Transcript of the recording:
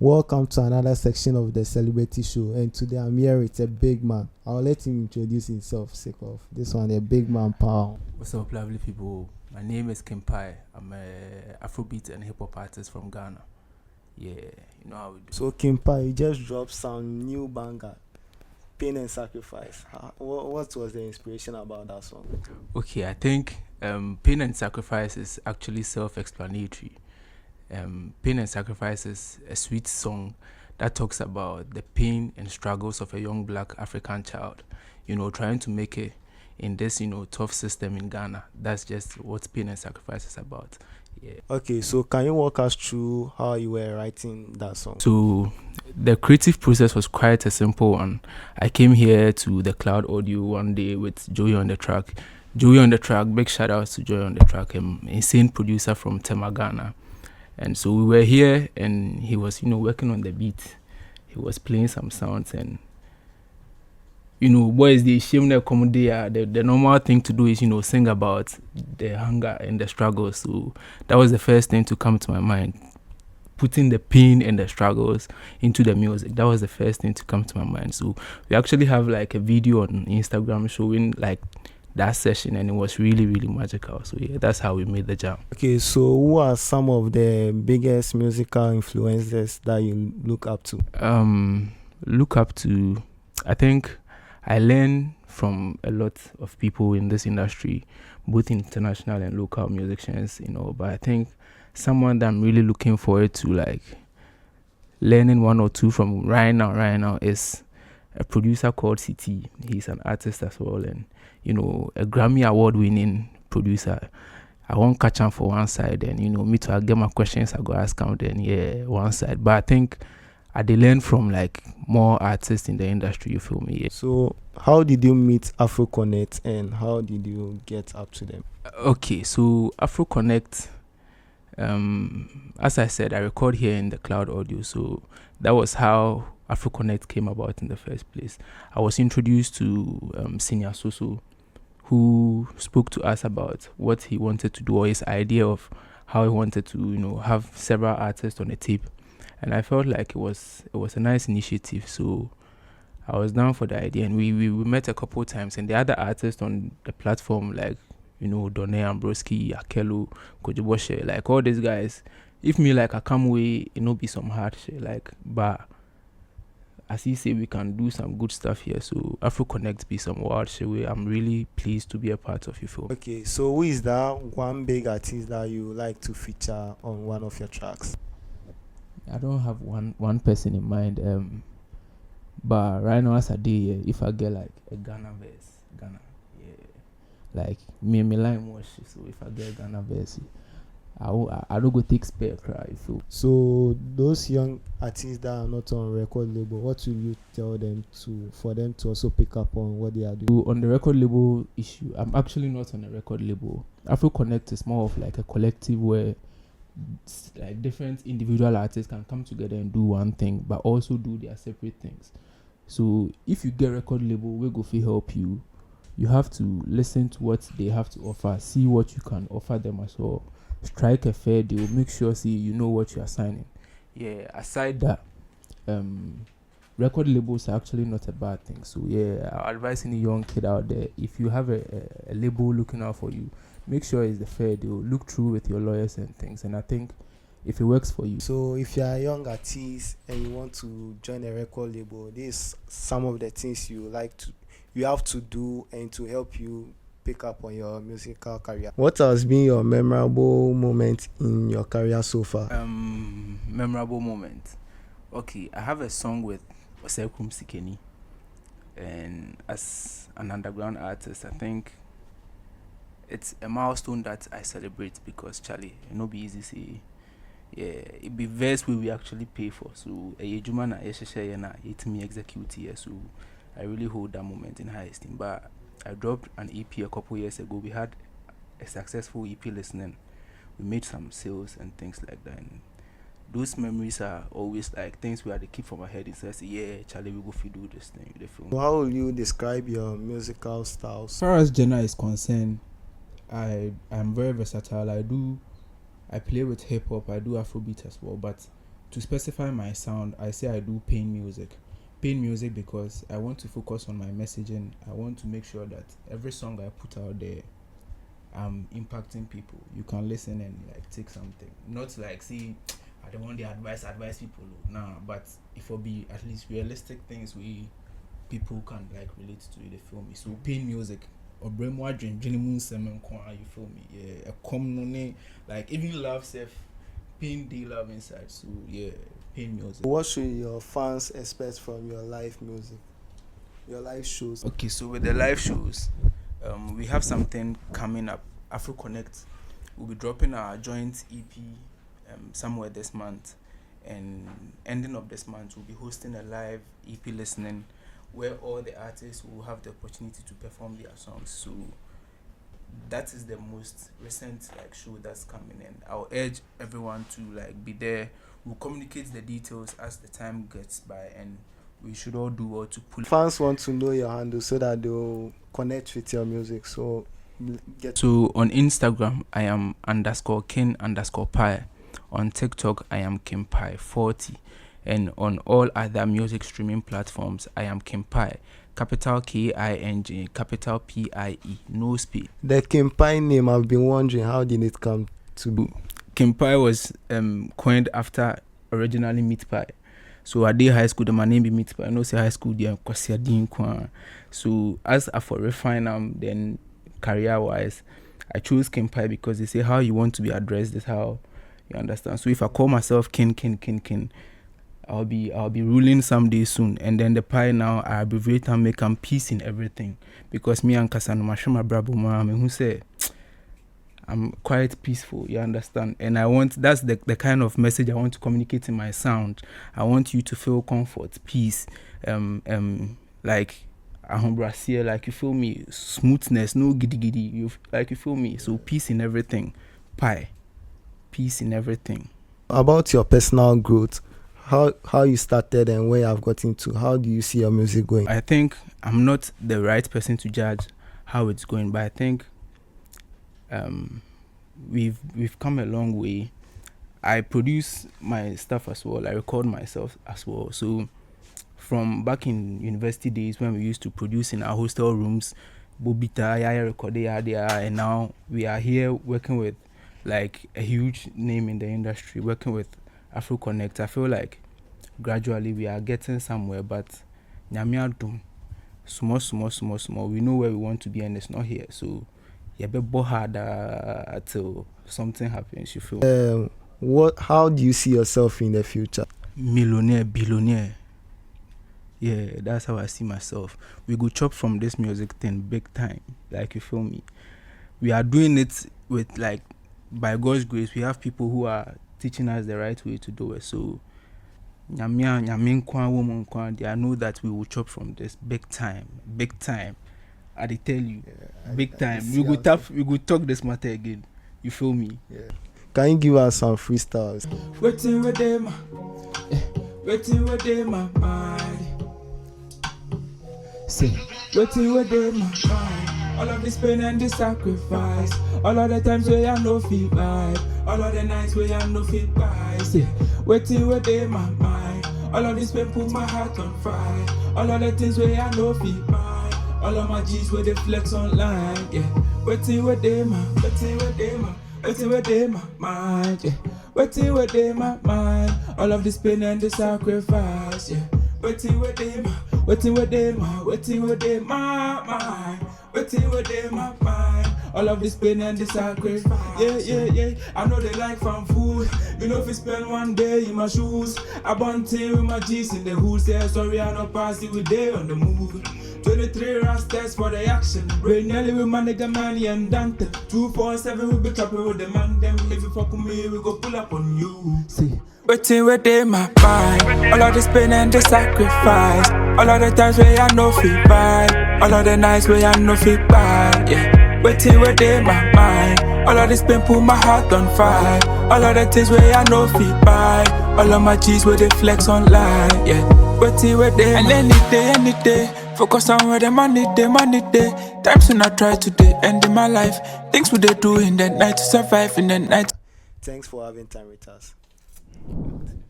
Welcome to another section of the Celebrity Show, and today I'm here with a big man. I'll let him introduce himself, sake of this one, a big man power. What's up, lovely people? My name is KingPie. I'm a Afrobeat and hip hop artist from Ghana. Yeah, you know how we do. So KingPie, you just dropped some new banger, Pain and Sacrifice. What was the inspiration about that song? Okay, I think Pain and Sacrifice is actually self-explanatory. Pain and Sacrifice is a sweet song that talks about the pain and struggles of a young black African child, trying to make it in this, tough system in Ghana. That's just what Pain and Sacrifice is about. Yeah. Okay, so can you walk us through how you were writing that song? So the creative process was quite a simple one. I came here to the Cloud Audio one day with Joey on the track. Joey on the track, big shout out to Joey on the track, an insane producer from Tema, Ghana. And so we were here and he was, working on the beat. He was playing some sounds and, boys, they shame their comedy. The normal thing to do is, sing about the hunger and the struggle. So that was the first thing to come to my mind. Putting the pain and the struggles into the music. That was the first thing to come to my mind. So we actually have like a video on Instagram showing like that session, and it was really, really magical. So yeah, that's how we made the jam. Okay, so who are some of the biggest musical influences that you look up to? I think I learn from a lot of people in this industry, both international and local musicians, but I think someone that I'm really looking forward to like learning one or two from right now is a producer called CT. He's an artist as well, and a Grammy award winning producer. I won't catch him for one side, and me too, I get my questions, I go ask him, then one side. But I think I did learn from like more artists in the industry, you feel me? Yeah. So how did you meet Afro Connect and how did you get up to them? Okay, so Afro Connect, as I said, I record here in the Cloud Audio, so that was how Afro Connect came about in the first place. I was introduced to Senior Soso, who spoke to us about what he wanted to do, or his idea of how he wanted to, have several artists on a tape. And I felt like it was a nice initiative, so I was down for the idea. And we met a couple of times, and the other artists on the platform, like Donne Ambroski, Akelu, Kojiboshe, like all these guys. If me like I come away, be some hard shit, like, but as he say, we can do some good stuff here. So Afro Connect be some wild shit way. I'm really pleased to be a part of you, Phil. Okay, so who is that one big artist that you like to feature on one of your tracks? I don't have one person in mind. But right now as I do, yeah, if I get like a Ghana, yeah, like me line more shit. So if I get a Ghana verse, I don't go take spare cry. So those young artists that are not on record label, what will you tell them for them to also pick up on what they are doing? On the record label issue, I'm actually not on a record label. Afro Connect is more of like a collective where like different individual artists can come together and do one thing, but also do their separate things. So if you get record label, we go for help you. You have to listen to what they have to offer, see what you can offer them as well. Strike a fair deal, make sure you know what you are signing. Yeah, aside that, record labels are actually not a bad thing. So yeah, I advise any young kid out there, if you have a label looking out for you, make sure it's the fair deal. Look through with your lawyers and things, and I think if it works for you. So if you are a young artist and you want to join a record label, this some of the things you have to do and to help you pick up on your musical career. What has been your memorable moment in your career so far? Memorable moment. Okay, I have a song with Osekum Sikeni, and as an underground artist, I think it's a milestone that I celebrate because Charlie, it no be easy say. Yeah, it be verse we actually pay for. So a juma na it me execute here. So I really hold that moment in high esteem. But I dropped an EP a couple years ago. We had a successful EP listening. We made some sales and things like that. And those memories are always like things we had to keep from our head. It says, yeah, Charlie, we go fi do this thing. The film. How will you describe your musical styles? As far as genre is concerned, I am very versatile. I play with hip hop. I do Afrobeat as well. But to specify my sound, I say I do pain music. Pain music because I want to focus on my messaging. I want to make sure that every song I put out there, I'm impacting people. You can listen and like take something. Not like see, I don't want the advice people. Nah, but if it be at least realistic things we people can like relate to, they feel me. So pain music or brainwash dream semen you feel me? Yeah, a common like even love self pain they love inside. So yeah, pain music. What should your fans expect from your live music, your live shows? Okay, so with the live shows, we have something coming up. Afro Connect. We'll be dropping our joint EP somewhere this month, and ending of this month we'll be hosting a live EP listening where all the artists will have the opportunity to perform their songs. So that is the most recent like show that's coming in. I'll urge everyone to like be there. We'll communicate the details as the time gets by, and we should all do well to pull. Fans want to know your handle so that they'll connect with your music. So So on Instagram I am _king_pie. On TikTok I am KingPie40, and on all other music streaming platforms I am KingPie, capital KING, capital PIE, no space. The KingPie name, I've been wondering, how did it come to be? KingPie was coined after originally Meat Pie. So I did high school, my name be Meat Pie. I know say high school there so as I for refine then career wise, I chose KingPie because they say how you want to be addressed is how you understand. So if I call myself King, I'll be ruling someday soon. And then the pie now I abbreviate and make them peace in everything. Because me and Kasano Mashama Brabo Mama who say I'm quite peaceful, you understand? And that's the kind of message I want to communicate in my sound. I want you to feel comfort, peace, like ahombrasia, like you feel me, smoothness, no giddy, you feel me. So peace in everything. Pie. Peace in everything. About your personal growth, how you started and where I've gotten to, how do you see your music going? I think I'm not the right person to judge how it's going, but I think we've come a long way. I produce my stuff as well. I record myself as well. So from back in university days when we used to produce in our hostel rooms, Bobita, Yaya record, and now we are here working with like a huge name in the industry, working with Afro Connect. I feel like gradually we are getting somewhere, but Nyamiadum, small. We know where we want to be, and it's not here. So you better go harder until something happens. You feel? How do you see yourself in the future? Millionaire, billionaire. Yeah, that's how I see myself. We go chop from this music thing big time. Like you feel me? We are doing it with like by God's grace. We have people who are teaching us the right way to do it. So I know that we will chop from this big time. I tell you, big time. We go talk this matter again. You feel me? Yeah. Can you give us some freestyles? Waiting with them, my mind. Say, waiting with them, my mind. All of this pain and this sacrifice. All of the times where I no feel vibe. All of the nights where I no feel vibe. Say, waiting with them, my mind. All of this pain put my heart on fire. All of the things where I no feel vibe. All of my G's where they flex online. Yeah, waiting with them, waiting with them. Waiting with them, my mind, yeah. Waiting with them, my mind. All of this pain and the sacrifice, yeah. Waiting with them, my mind. Waiting with them, my mind. All of this pain and the sacrifice, yeah. I know they like from food. You know if you spend one day in my shoes. I bunt with my G's in the hood. Say sorry, I not pass it with day on the move. 23 rastas for the action. Rain nearly with my nigga Manny and Dante. 247 we be trapping with the man them. If you fuck with me, we go pull up on you. See, waiting with them, my mind. All of this pain and the sacrifice. All of the times where I no feel vibe. All of the nights where I no feel vibe. Yeah, waiting with them, my mind. All of this pain put my heart on fire. All of the things where I no feel vibe. All of my G's where they flex online. Yeah, waiting with them. And any day. Focus on where the money day. Times when I try today, end in my life. Things we they do in the night to survive in the night. Thanks for having time with us.